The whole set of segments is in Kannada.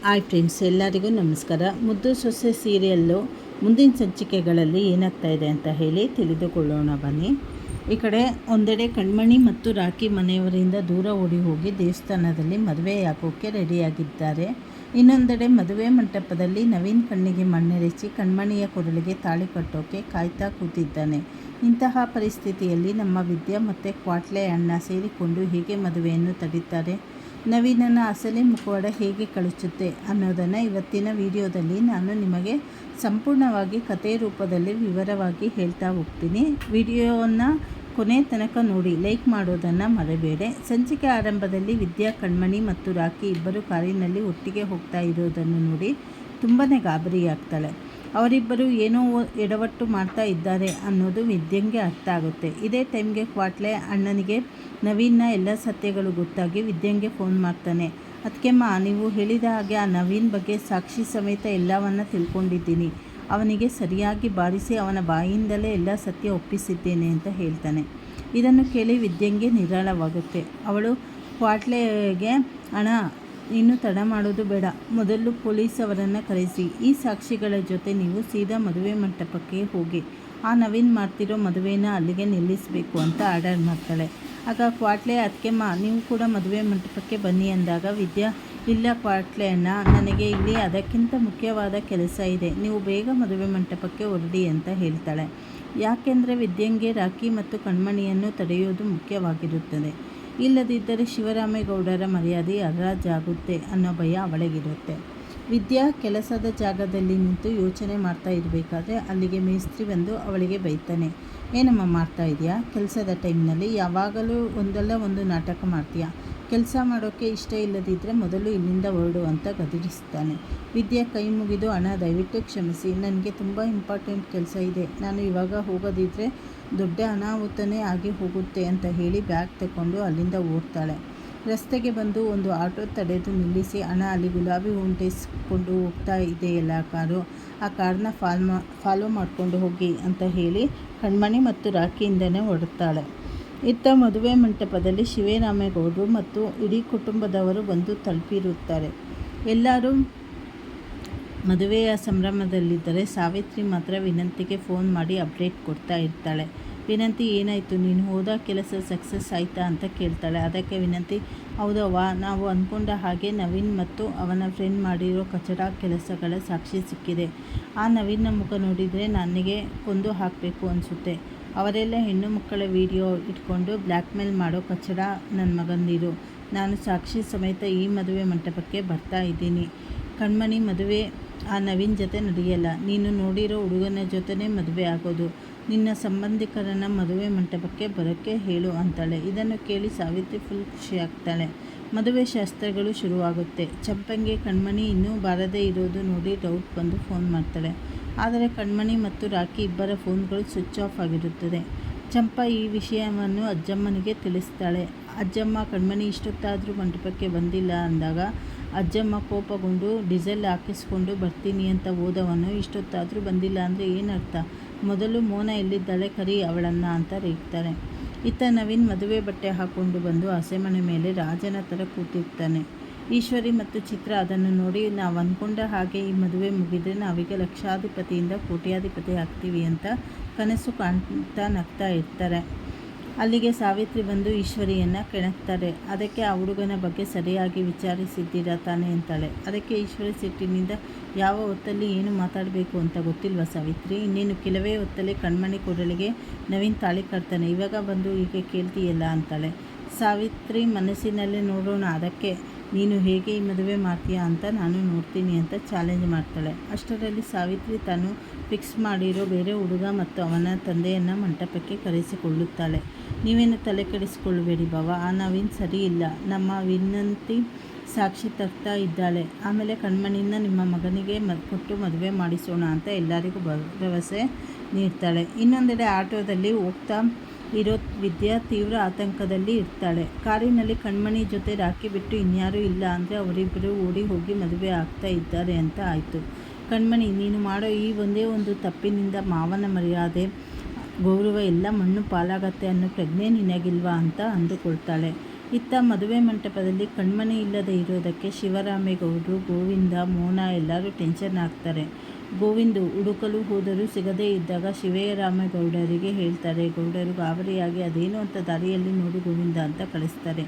ಹಾಯ್ ಫ್ರೆಂಡ್ಸ್, ಎಲ್ಲರಿಗೂ ನಮಸ್ಕಾರ. ಮುದ್ದು ಸೊಸೆ ಸೀರಿಯಲ್ಲು ಮುಂದಿನ ಸಂಚಿಕೆಗಳಲ್ಲಿ ಏನಾಗ್ತಾ ಇದೆ ಅಂತ ಹೇಳಿ ತಿಳಿದುಕೊಳ್ಳೋಣ ಬನ್ನಿ. ಈ ಕಡೆ ಒಂದೆಡೆ ಕಣ್ಮಣಿ ಮತ್ತು ರಾಖಿ ಮನೆಯವರಿಂದ ದೂರ ಓಡಿ ಹೋಗಿ ದೇವಸ್ಥಾನದಲ್ಲಿ ಮದುವೆಯಾಗೋಕ್ಕೆ ರೆಡಿಯಾಗಿದ್ದಾರೆ. ಇನ್ನೊಂದೆಡೆ ಮದುವೆ ಮಂಟಪದಲ್ಲಿ ನವೀನ್ ಕಣ್ಣಿಗೆ ಮಣ್ಣೆರಚಿ ಕಣ್ಮಣಿಯ ಕೊರಳಿಗೆ ತಾಳಿ ಕಟ್ಟೋಕೆ ಕಾಯ್ತಾ ಕೂತಿದ್ದಾನೆ. ಇಂತಹ ಪರಿಸ್ಥಿತಿಯಲ್ಲಿ ನಮ್ಮ ವಿದ್ಯಾ ಮತ್ತು ಕ್ವಾಟ್ಲೆ ಅಣ್ಣ ಸೇರಿಕೊಂಡು ಹೇಗೆ ಮದುವೆಯನ್ನು ತಡೀತಾರೆ, ನವೀನನ ಅಸಲಿ ಮುಖವಾಡ ಹೇಗೆ ಕಳಿಸುತ್ತೆ ಅನ್ನೋದನ್ನು ಇವತ್ತಿನ ವಿಡಿಯೋದಲ್ಲಿ ನಾನು ನಿಮಗೆ ಸಂಪೂರ್ಣವಾಗಿ ಕಥೆ ರೂಪದಲ್ಲಿ ವಿವರವಾಗಿ ಹೇಳ್ತಾ ಹೋಗ್ತೀನಿ. ವಿಡಿಯೋವನ್ನು ಕೊನೆ ತನಕ ನೋಡಿ, ಲೈಕ್ ಮಾಡೋದನ್ನು ಮರೆಯಬೇಡಿ. ಸಂಚಿಕೆ ಆರಂಭದಲ್ಲಿ ವಿದ್ಯಾ, ಕಣ್ಮಣಿ ಮತ್ತು ರಾಖಿ ಇಬ್ಬರು ಕಾರಿನಲ್ಲಿ ಒಟ್ಟಿಗೆ ಹೋಗ್ತಾ ಇರೋದನ್ನು ನೋಡಿ ತುಂಬಾ ಗಾಬರಿಯಾಗ್ತಾಳೆ. ಅವರಿಬ್ಬರು ಏನೋ ಎಡವಟ್ಟು ಮಾಡ್ತಾ ಇದ್ದಾರೆ ಅನ್ನೋದು ವಿದ್ಯಂಗೆ ಅರ್ಥ ಆಗುತ್ತೆ. ಇದೇ ಟೈಮ್ಗೆ ಕ್ವಾಟ್ಲೆ ಅಣ್ಣನಿಗೆ ನವೀನ್ನ ಎಲ್ಲ ಸತ್ಯಗಳು ಗೊತ್ತಾಗಿ ವಿದ್ಯಂಗೆ ಫೋನ್ ಮಾಡ್ತಾನೆ. ಅದಕ್ಕೆಮ್ಮ, ನೀವು ಹೇಳಿದ ಹಾಗೆ ಆ ನವೀನ್ ಬಗ್ಗೆ ಸಾಕ್ಷಿ ಸಮೇತ ಎಲ್ಲವನ್ನ ತಿಳ್ಕೊಂಡಿದ್ದೀನಿ. ಅವನಿಗೆ ಸರಿಯಾಗಿ ಬಾರಿಸಿ ಅವನ ಬಾಯಿಯಿಂದಲೇ ಎಲ್ಲ ಸತ್ಯ ಒಪ್ಪಿಸಿದ್ದೇನೆ ಅಂತ ಹೇಳ್ತಾನೆ. ಇದನ್ನು ಕೇಳಿ ವಿದ್ಯಂಗೆ ನಿರಾಳವಾಗುತ್ತೆ. ಅವಳು ಕ್ವಾಟ್ಲೆಗೆ, ಅಣ್ಣ ಇನ್ನು ತಡ ಮಾಡೋದು ಬೇಡ, ಮೊದಲು ಪೊಲೀಸ್ ಅವರನ್ನು ಕರೆಸಿ, ಈ ಸಾಕ್ಷಿಗಳ ಜೊತೆ ನೀವು ಸೀದಾ ಮದುವೆ ಮಂಟಪಕ್ಕೆ ಹೋಗಿ ಆ ನವೀನ್ ಮಾಡ್ತಿರೋ ಮದುವೆನ ಅಲ್ಲಿಗೆ ನಿಲ್ಲಿಸಬೇಕು ಅಂತ ಆರ್ಡರ್ ಮಾಡ್ತಾಳೆ. ಆಗ ಕ್ವಾಟ್ಲೆ, ಅದಕ್ಕೆಮ್ಮ ನೀವು ಕೂಡ ಮದುವೆ ಮಂಟಪಕ್ಕೆ ಬನ್ನಿ ಅಂದಾಗ ವಿದ್ಯಾ, ಇಲ್ಲ ಕ್ವಾಟ್ಲೆ ಅಣ್ಣ, ನನಗೆ ಇಲ್ಲಿ ಅದಕ್ಕಿಂತ ಮುಖ್ಯವಾದ ಕೆಲಸ ಇದೆ, ನೀವು ಬೇಗ ಮದುವೆ ಮಂಟಪಕ್ಕೆ ಹೊರಡಿ ಅಂತ ಹೇಳ್ತಾಳೆ. ಯಾಕೆಂದರೆ ವಿದ್ಯಂಗೆ ರಾಖಿ ಮತ್ತು ಕಣ್ಮಣಿಯನ್ನು ತಡೆಯೋದು ಮುಖ್ಯವಾಗಿರುತ್ತದೆ. ಇಲ್ಲದಿದ್ದರೆ ಶಿವರಾಮೇಗೌಡರ ಮರ್ಯಾದೆ ಹರಾಜಾಗುತ್ತೆ ಅನ್ನೋ ಭಯ ಅವಳಿಗಿರುತ್ತೆ. ವಿದ್ಯಾ ಕೆಲಸದ ಜಾಗದಲ್ಲಿ ನಿಂತು ಯೋಚನೆ ಮಾಡ್ತಾ ಇರಬೇಕಾದ್ರೆ ಅಲ್ಲಿಗೆ ಮೇಸ್ತ್ರಿ ಬಂದು ಅವಳಿಗೆ ಬೈತಾನೆ. ಏನಮ್ಮ ಮಾಡ್ತಾ ಇದೆಯಾ? ಕೆಲಸದ ಟೈಮ್ನಲ್ಲಿ ಯಾವಾಗಲೂ ಒಂದಲ್ಲ ಒಂದು ನಾಟಕ ಮಾಡ್ತೀಯಾ? ಕೆಲಸ ಮಾಡೋಕ್ಕೆ ಇಷ್ಟ ಇಲ್ಲದಿದ್ದರೆ ಮೊದಲು ಇಲ್ಲಿಂದ ಹೊರಡು ಅಂತ ಗದರಿಸ್ತಾನೆ. ವಿದ್ಯಾ ಕೈ ಮುಗಿದು, ಅಣ್ಣ ದಯವಿಟ್ಟು ಕ್ಷಮಿಸಿ, ನನಗೆ ತುಂಬ ಇಂಪಾರ್ಟೆಂಟ್ ಕೆಲಸ ಇದೆ, ನಾನು ಇವಾಗ ಹೋಗೋದಿದ್ರೆ ದೊಡ್ಡ ಅನಾಹುತನೇ ಆಗಿ ಹೋಗುತ್ತೆ ಅಂತ ಹೇಳಿ ಬ್ಯಾಗ್ ತಗೊಂಡು ಅಲ್ಲಿಂದ ಓಡ್ತಾಳೆ. ರಸ್ತೆಗೆ ಬಂದು ಒಂದು ಆಟೋ ತಡೆದು ನಿಲ್ಲಿಸಿ, ಅಣ್ಣ ಅಲ್ಲಿ ಗುಲಾಬಿ ಹೊಂಟಿಸ್ಕೊಂಡು ಹೋಗ್ತಾ ಇದೆಯಲ್ಲ ಕಾರು, ಆ ಕಾರನ್ನ ಫಾಲೋ ಮಾಡಿಕೊಂಡು ಹೋಗಿ ಅಂತ ಹೇಳಿ ಕಣ್ಮಣಿ ಮತ್ತು ರಾಖಿಯಿಂದನೇ ಹೊರಡ್ತಾಳೆ. ಇತ್ತ ಮದುವೆ ಮಂಟಪದಲ್ಲಿ ಶಿವರಾಮೇಗೌಡರು ಮತ್ತು ಇಡೀ ಕುಟುಂಬದವರು ಬಂದು ತಲುಪಿರುತ್ತಾರೆ. ಎಲ್ಲರೂ ಮದುವೆಯ ಸಂಭ್ರಮದಲ್ಲಿದ್ದರೆ ಸಾವಿತ್ರಿ ಮಾತ್ರ ವಿನಂತಿಗೆ ಫೋನ್ ಮಾಡಿ ಅಪ್ಡೇಟ್ ಕೊಡ್ತಾ ಇರ್ತಾಳೆ. ವಿನಂತಿ, ಏನಾಯಿತು, ನೀನು ಹೋದ ಕೆಲಸ ಸಕ್ಸಸ್ ಆಯಿತಾ ಅಂತ ಕೇಳ್ತಾಳೆ. ಅದಕ್ಕೆ ವಿನಂತಿ, ಹೌದವ್ವ, ನಾವು ಅಂದ್ಕೊಂಡ ಹಾಗೆ ನವೀನ್ ಮತ್ತು ಅವನ ಫ್ರೆಂಡ್ ಮಾಡಿರೋ ಕಚಡ ಕೆಲಸಗಳ ಸಾಕ್ಷಿ ಸಿಕ್ಕಿದೆ. ಆ ನವೀನ್ನ ಮುಖ ನೋಡಿದರೆ ನನಗೆ ಕೊಂದು ಹಾಕಬೇಕು ಅನಿಸುತ್ತೆ. ಅವರೆಲ್ಲ ಹೆಣ್ಣು ಮಕ್ಕಳ ವಿಡಿಯೋ ಇಟ್ಕೊಂಡು ಬ್ಲ್ಯಾಕ್ಮೇಲ್ ಮಾಡೋ ಕಚಡ ನನ್ನ ಮಗಂದಿರು. ನಾನು ಸಾಕ್ಷಿ ಸಮೇತ ಈ ಮದುವೆ ಮಂಟಪಕ್ಕೆ ಬರ್ತಾ ಇದ್ದೀನಿ. ಕಣ್ಮಣಿ ಮದುವೆ ಆ ನವೀನ್ ಜೊತೆ ನಡೆಯಲ್ಲ, ನೀನು ನೋಡಿರೋ ಹುಡುಗನ ಜೊತೆನೇ ಮದುವೆ ಆಗೋದು. ನಿನ್ನ ಸಂಬಂಧಿಕರನ್ನು ಮದುವೆ ಮಂಟಪಕ್ಕೆ ಬರೋಕ್ಕೆ ಹೇಳು ಅಂತಾಳೆ. ಇದನ್ನು ಕೇಳಿ ಸಾವಿತ್ರಿ ಫುಲ್ ಖುಷಿಯಾಗ್ತಾಳೆ. ಮದುವೆ ಶಾಸ್ತ್ರಗಳು ಶುರುವಾಗುತ್ತೆ. ಚಂಪಂಗೆ ಕಣ್ಮಣಿ ಇನ್ನೂ ಬಾರದೇ ಇರೋದು ನೋಡಿ ಡೌಟ್ ಬಂದು ಫೋನ್ ಮಾಡ್ತಾಳೆ. ಆದರೆ ಕಣ್ಮಣಿ ಮತ್ತು ರಾಖಿ ಇಬ್ಬರ ಫೋನ್ಗಳು ಸ್ವಿಚ್ ಆಫ್ ಆಗಿರುತ್ತದೆ. ಚಂಪಾ ಈ ವಿಷಯವನ್ನು ಅಜ್ಜಮ್ಮನಿಗೆ ತಿಳಿಸ್ತಾಳೆ. ಅಜ್ಜಮ್ಮ, ಕಣ್ಮಣಿ ಇಷ್ಟೊತ್ತಾದರೂ ಮಂಟಪಕ್ಕೆ ಬಂದಿಲ್ಲ ಅಂದಾಗ ಅಜ್ಜಮ್ಮ ಕೋಪಗೊಂಡು, ಡೀಸೆಲ್ ಹಾಕಿಸ್ಕೊಂಡು ಬರ್ತೀನಿ ಅಂತ ಹೋದವನು ಇಷ್ಟೊತ್ತಾದರೂ ಬಂದಿಲ್ಲ ಅಂದರೆ ಏನರ್ಥ? ಮೊದಲು ಮೋನ ಎಲ್ಲಿದ್ದಾಳೆ, ಕರಿ ಅವಳನ್ನು ಅಂತ ರೇಗ್ತಾಳೆ. ಇತ್ತ ನವೀನ್ ಮದುವೆ ಬಟ್ಟೆ ಹಾಕ್ಕೊಂಡು ಬಂದು ಹಸೆಮಣೆ ಮೇಲೆ ರಾಜನ ಥರ ಕೂತಿರ್ತಾನೆ. ಈಶ್ವರಿ ಮತ್ತು ಚಿತ್ರ ಅದನ್ನು ನೋಡಿ, ನಾವು ಅಂದ್ಕೊಂಡ ಹಾಗೆ ಈ ಮದುವೆ ಮುಗಿದರೆ ನಾವೀಗ ಲಕ್ಷಾಧಿಪತಿಯಿಂದ ಕೋಟ್ಯಾಧಿಪತಿ ಆಗ್ತೀವಿ ಅಂತ ಕನಸು ಕಾಣ್ತಾ ನಗ್ತಾ ಇರ್ತಾರೆ. ಅಲ್ಲಿಗೆ ಸಾವಿತ್ರಿ ಬಂದು ಈಶ್ವರಿಯನ್ನು ಕೆಣಕ್ತಾರೆ. ಅದಕ್ಕೆ ಆ ಹುಡುಗನ ಬಗ್ಗೆ ಸರಿಯಾಗಿ ವಿಚಾರಿಸಿದ್ದೀರಾ ತಾನೇ ಅಂತಾಳೆ. ಅದಕ್ಕೆ ಈಶ್ವರಿ ಸಿಟ್ಟಿನಿಂದ, ಯಾವ ಹೊತ್ತಲ್ಲಿ ಏನು ಮಾತಾಡಬೇಕು ಅಂತ ಗೊತ್ತಿಲ್ವಾ ಸಾವಿತ್ರಿ? ಇನ್ನೇನು ಕೆಲವೇ ಹೊತ್ತಲ್ಲಿ ಕಣ್ಮಣಿ ಕೊರಳಿಗೆ ನವೀನ್ ತಾಳಿ ಕಟ್ತಾನೆ, ಇವಾಗ ಬಂದು ಹೀಗೆ ಕೇಳ್ತೀಯಲ್ಲ ಅಂತಾಳೆ. ಸಾವಿತ್ರಿ ಮನಸ್ಸಿನಲ್ಲೇ, ನೋಡೋಣ, ಅದಕ್ಕೆ ನೀನು ಹೇಗೆ ಈ ಮದುವೆ ಮಾಡ್ತೀಯಾ ಅಂತ ನಾನು ನೋಡ್ತೀನಿ ಅಂತ ಚಾಲೆಂಜ್ ಮಾಡ್ತಾಳೆ. ಅಷ್ಟರಲ್ಲಿ ಸಾವಿತ್ರಿ ತಾನು ಫಿಕ್ಸ್ ಮಾಡಿರೋ ಬೇರೆ ಹುಡುಗ ಮತ್ತು ಅವನ ತಂದೆಯನ್ನು ಮಂಟಪಕ್ಕೆ ಕರೆಸಿಕೊಳ್ಳುತ್ತಾಳೆ. ನೀವೇನು ತಲೆ ಕೆಡಿಸಿಕೊಳ್ಳಬೇಡಿ ಬಾವ, ಆ ನವೀನ್ ಸರಿ ಇಲ್ಲ, ನಮ್ಮ ವಿನಂತಿ ಸಾಕ್ಷಿ ತರ್ತಾ ಇದ್ದಾಳೆ, ಆಮೇಲೆ ಕಣ್ಮಣಿನ ನಿಮ್ಮ ಮಗನಿಗೆ ಕೊಟ್ಟು ಮದುವೆ ಮಾಡಿಸೋಣ ಅಂತ ಎಲ್ಲರಿಗೂ ಭರವಸೆ ನೀಡ್ತಾಳೆ. ಇನ್ನೊಂದೆಡೆ ಆಟೋದಲ್ಲಿ ಹೋಗ್ತಾ ಇರೋ ವಿದ್ಯಾ ತೀವ್ರ ಆತಂಕದಲ್ಲಿ ಇರ್ತಾಳೆ. ಕಾರಿನಲ್ಲಿ ಕಣ್ಮಣಿ ಜೊತೆ ರಾಖಿ ಬಿಟ್ಟು ಇನ್ಯಾರೂ ಇಲ್ಲ ಅಂದರೆ ಅವರಿಬ್ಬರು ಓಡಿ ಹೋಗಿ ಮದುವೆ ಆಗ್ತಾ ಇದ್ದಾರೆ ಅಂತ ಆಯಿತು. ಕಣ್ಮಣಿ, ನೀನು ಮಾಡೋ ಈ ಒಂದೇ ಒಂದು ತಪ್ಪಿನಿಂದ ಮಾವನ ಮರ್ಯಾದೆ, ಗೌರವ ಎಲ್ಲ ಮಣ್ಣು ಪಾಲಾಗತ್ತೆ ಅನ್ನೋ ಪ್ರಜ್ಞೆ ನಿನಗಿಲ್ವಾ ಅಂತ ಅಂದುಕೊಳ್ತಾಳೆ. ಇತ್ತ ಮದುವೆ ಮಂಟಪದಲ್ಲಿ ಕಣ್ಮಣಿ ಇಲ್ಲದೆ ಇರೋದಕ್ಕೆ ಶಿವರಾಮೇಗೌಡರು, ಗೋವಿಂದ, ಮೋನಾ ಎಲ್ಲರೂ ಟೆನ್ಷನ್ ಆಗ್ತಾರೆ. ಗೋವಿಂದು ಹುಡುಕಲು ಹೋದರೂ ಸಿಗದೇ ಇದ್ದಾಗ ಶಿವರಾಮೇಗೌಡರಿಗೆ ಹೇಳ್ತಾರೆ. ಗೌಡರು ಗಾಬರಿಯಾಗಿ ಅದೇನು ಅಂತ ದಾರಿಯಲ್ಲಿ ನೋಡು ಗೋವಿಂದ ಅಂತ ಕಳಿಸ್ತಾರೆ.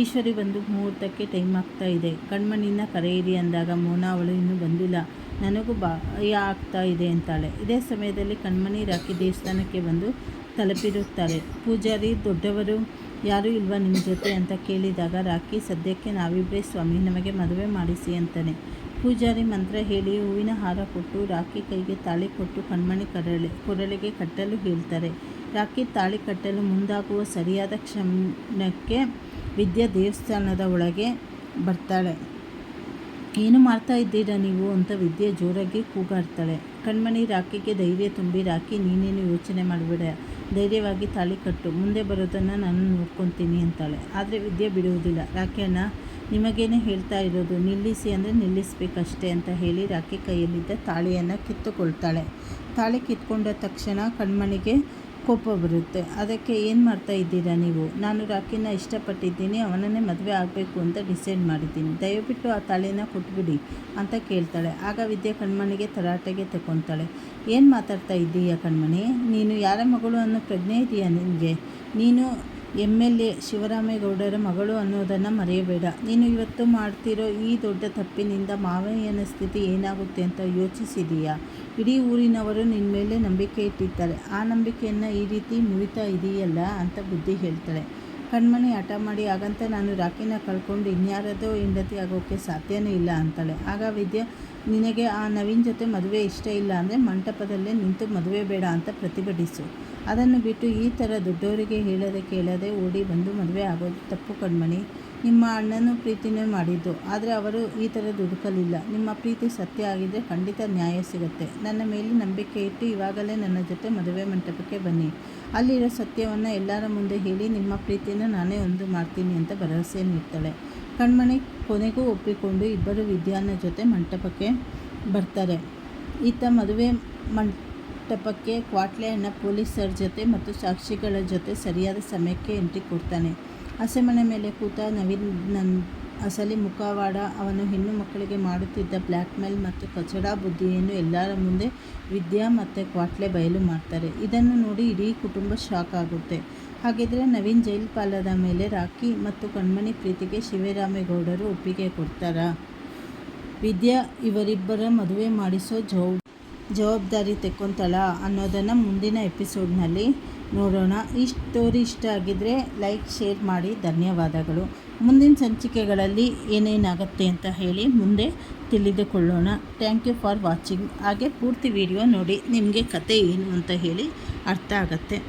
ಈಶ್ವರಿ ಬಂದು ಮುಹೂರ್ತಕ್ಕೆ ಟೈಮ್ ಆಗ್ತಾ ಇದೆ, ಕಣ್ಮಣಿನ ಕರೆಯಿರಿ ಅಂದಾಗ ಮೋನಾ ಅವಳು ಇನ್ನೂ ಬಂದಿಲ್ಲ, ನನಗೂ ಭಯ ಆಗ್ತಾ ಇದೆ ಅಂತಾಳೆ. ಇದೇ ಸಮಯದಲ್ಲಿ ಕಣ್ಮಣಿ ರಾಕಿ ದೇವಸ್ಥಾನಕ್ಕೆ ಬಂದು ತಲುಪಿರುತ್ತಾರೆ. ಪೂಜಾರಿ ದೊಡ್ಡವರು ಯಾರೂ ಇಲ್ವಾ ನಿಮ್ಮ ಜೊತೆ ಅಂತ ಕೇಳಿದಾಗ ರಾಕಿ ಸದ್ಯಕ್ಕೆ ನಾವಿಬ್ಬರೇ ಸ್ವಾಮಿ, ನಮಗೆ ಮದುವೆ ಮಾಡಿಸಿ ಅಂತಾನೆ. ಪೂಜಾರಿ ಮಂತ್ರ ಹೇಳಿ ಹೂವಿನ ಹಾರ ಕೊಟ್ಟು ರಾಕಿ ಕೈಗೆ ತಾಳಿ ಕೊಟ್ಟು ಕಣ್ಮಣಿ ಕೊರಳಿಗೆ ಕಟ್ಟಲು ಹೇಳ್ತಾರೆ. ರಾಕಿ ತಾಳಿ ಕಟ್ಟಲು ಮುಂದಾಗುವ ಸರಿಯಾದ ಕ್ಷಣಕ್ಕೆ ವಿದ್ಯಾ ದೇವಸ್ಥಾನದ ಒಳಗೆ ಬರ್ತಾಳೆ. ಏನು ಮಾಡ್ತಾ ಇದ್ದೀರಾ ನೀವು ಅಂತ ವಿದ್ಯೆ ಜೋರಾಗಿ ಕೂಗಾಡ್ತಾಳೆ. ಕಣ್ಮಣಿ ರಾಕಿಗೆ ಧೈರ್ಯ ತುಂಬಿ, ರಾಕಿ ನೀನೇನು ಯೋಚನೆ ಮಾಡಬೇಡ, ಧೈರ್ಯವಾಗಿ ತಾಳಿ ಕಟ್ಟು, ಮುಂದೆ ಬರೋದನ್ನು ನಾನು ನೋಡ್ಕೊತೀನಿ ಅಂತಾಳೆ. ಆದರೆ ವಿದ್ಯೆ ಬಿಡುವುದಿಲ್ಲ. ರಾಕಿ ಅಣ್ಣ ನಿಮಗೇನೆ ಹೇಳ್ತಾ ಇರೋದು, ನಿಲ್ಲಿಸಿ ಅಂದರೆ ನಿಲ್ಲಿಸಬೇಕಷ್ಟೇ ಅಂತ ಹೇಳಿ ರಾಕಿ ಕೈಯಲ್ಲಿದ್ದ ತಾಳಿಯನ್ನು ಕಿತ್ತುಕೊಳ್ತಾಳೆ. ತಾಳಿ ಕಿತ್ಕೊಂಡ ತಕ್ಷಣ ಕಣ್ಮಣಿಗೆ ಕೋಪ ಬರುತ್ತೆ. ಅದಕ್ಕೆ ಏನು ಮಾಡ್ತಾ ಇದ್ದೀರಾ ನೀವು, ನಾನು ರಾಕಿನ ಇಷ್ಟಪಟ್ಟಿದ್ದೀನಿ, ಅವನನ್ನೇ ಮದುವೆ ಆಗಬೇಕು ಅಂತ ಡಿಸೈಡ್ ಮಾಡಿದ್ದೀನಿ, ದಯವಿಟ್ಟು ಆ ತಾಳಿನ ಕೊಟ್ಬಿಡಿ ಅಂತ ಕೇಳ್ತಾಳೆ. ಆಗ ವಿದ್ಯೆ ಕಣ್ಮಣಿಗೆ ತರಾಟೆಗೆ ತಗೊತಾಳೆ. ಏನು ಮಾತಾಡ್ತಾ ಇದ್ದೀಯಾ ಕಣ್ಮಣಿ, ನೀನು ಯಾರ ಮಗಳು ಅನ್ನೋ ಪ್ರಜ್ಞೆ ಇದೆಯಾ ನಿನಗೆ, ನೀನು MLA ಶಿವರಾಮೇಗೌಡರ ಮಗಳು ಅನ್ನೋದನ್ನು ಮರೆಯಬೇಡ, ನೀನು ಇವತ್ತು ಮಾಡ್ತಿರೋ ಈ ದೊಡ್ಡ ತಪ್ಪಿನಿಂದ ಮಾವಯ್ಯನ ಸ್ಥಿತಿ ಏನಾಗುತ್ತೆ ಅಂತ ಯೋಚಿಸಿದೀಯಾ, ಇಡೀ ಊರಿನವರು ನಿನ್ನ ಮೇಲೆ ನಂಬಿಕೆ ಇಟ್ಟಿರ್ತಾರೆ, ಆ ನಂಬಿಕೆಯನ್ನು ಈ ರೀತಿ ಮುರಿತಾ ಇದೆಯಲ್ಲ ಅಂತ ಬುದ್ಧಿ ಹೇಳ್ತಾಳೆ. ಕಣ್ಮಣಿ ಹಠ ಮಾಡಿ, ಹಾಗಂತ ನಾನು ರಾಕಿನ ಕಳ್ಕೊಂಡು ಇನ್ಯಾರದೋ ಹೆಂಡತಿ ಆಗೋಕ್ಕೆ ಸಾಧ್ಯನೇ ಇಲ್ಲ ಅಂತಾಳೆ. ಆಗ ವಿದ್ಯೆ, ನಿನಗೆ ಆ ನವೀನ್ ಜೊತೆ ಮದುವೆ ಇಷ್ಟ ಇಲ್ಲ ಅಂದರೆ ಮಂಟಪದಲ್ಲೇ ನಿಂತು ಮದುವೆ ಬೇಡ ಅಂತ ಪ್ರತಿಭಟಿಸು, ಅದನ್ನು ಬಿಟ್ಟು ಈ ಥರ ದೊಡ್ಡವರಿಗೆ ಹೇಳದೆ ಕೇಳದೆ ಓಡಿ ಬಂದು ಮದುವೆ ಆಗೋದು ತಪ್ಪು ಕಣ್ಮಣಿ. ನಿಮ್ಮ ಅಣ್ಣನೂ ಪ್ರೀತಿನೇ ಮಾಡಿದ್ದು, ಆದರೆ ಅವರು ಈ ಥರ ದುಡುಕಲಿಲ್ಲ. ನಿಮ್ಮ ಪ್ರೀತಿ ಸತ್ಯ ಆಗಿದ್ದರೆ ಖಂಡಿತ ನ್ಯಾಯ ಸಿಗುತ್ತೆ. ನನ್ನ ಮೇಲೆ ನಂಬಿಕೆ ಇಟ್ಟು ಇವಾಗಲೇ ನನ್ನ ಜೊತೆ ಮದುವೆ ಮಂಟಪಕ್ಕೆ ಬನ್ನಿ, ಅಲ್ಲಿರೋ ಸತ್ಯವನ್ನು ಎಲ್ಲರ ಮುಂದೆ ಹೇಳಿ ನಿಮ್ಮ ಪ್ರೀತಿನ ನಾನೇ ಒಂದು ಮಾಡ್ತೀನಿ ಅಂತ ಭರವಸೆ ನೀಡ್ತಾಳೆ. ಕಣ್ಮಣಿ ಕೊನೆಗೂ ಒಪ್ಪಿಕೊಂಡು ಇಬ್ಬರು ವಿದ್ಯಾನ ಜೊತೆ ಮಂಟಪಕ್ಕೆ ಬರ್ತಾರೆ. ಈತ ಮದುವೆ ಮಂಟಪಕ್ಕೆ ಕ್ವಾಟ್ಲೆ ಅಣ್ಣ ಪೊಲೀಸರ ಜೊತೆ ಮತ್ತು ಸಾಕ್ಷಿಗಳ ಜೊತೆ ಸರಿಯಾದ ಸಮಯಕ್ಕೆ ಎಂಟ್ರಿ ಕೊಡ್ತಾನೆ. ಹಸೆಮಣೆ ಮೇಲೆ ಕೂತ ನವೀನ್ ಅಸಲಿ ಮುಖವಾಡ, ಅವನು ಹೆಣ್ಣು ಮಕ್ಕಳಿಗೆ ಮಾಡುತ್ತಿದ್ದ ಬ್ಲ್ಯಾಕ್ ಮೇಲ್ ಮತ್ತು ಕಚಡ ಬುದ್ಧಿಯನ್ನು ಎಲ್ಲರ ಮುಂದೆ ವಿದ್ಯಾ ಮತ್ತು ಕ್ವಾಟ್ಲೆ ಬಯಲು ಮಾಡ್ತಾರೆ. ಇದನ್ನು ನೋಡಿ ಇಡೀ ಕುಟುಂಬ ಶಾಕ್ ಆಗುತ್ತೆ. ಹಾಗಿದ್ರೆ ನವೀನ್ ಜೈಲು ಪಾಲಾದ ಮೇಲೆ ರಾಕಿ ಮತ್ತು ಕಣ್ಮಣಿ ಪ್ರೀತಿಗೆ ಶಿವರಾಮೇಗೌಡರು ಒಪ್ಪಿಗೆ ಕೊಡ್ತಾರಾ? ವಿದ್ಯಾ ಇವರಿಬ್ಬರ ಮದುವೆ ಮಾಡಿಸೋ ಜವಾಬ್ದಾರಿ ತೆಕ್ಕೊಂತಾಳ ಅನ್ನೋದನ್ನು ಮುಂದಿನ ಎಪಿಸೋಡ್ನಲ್ಲಿ ನೋಡೋಣ. ಈ ಸ್ಟೋರಿ ಇಷ್ಟ ಆಗಿದ್ದರೆ ಲೈಕ್, ಶೇರ್ ಮಾಡಿ. ಧನ್ಯವಾದಗಳು. ಮುಂದಿನ ಸಂಚಿಕೆಗಳಲ್ಲಿ ಏನೇನಾಗುತ್ತೆ ಅಂತ ಹೇಳಿ ಮುಂದೆ ತಿಳಿದುಕೊಳ್ಳೋಣ. Thank you for watching. ಹಾಗೆ ಪೂರ್ತಿ ವಿಡಿಯೋ ನೋಡಿ, ನಿಮಗೆ ಕತೆ ಏನು ಅಂತ ಹೇಳಿ ಅರ್ಥ ಆಗುತ್ತೆ.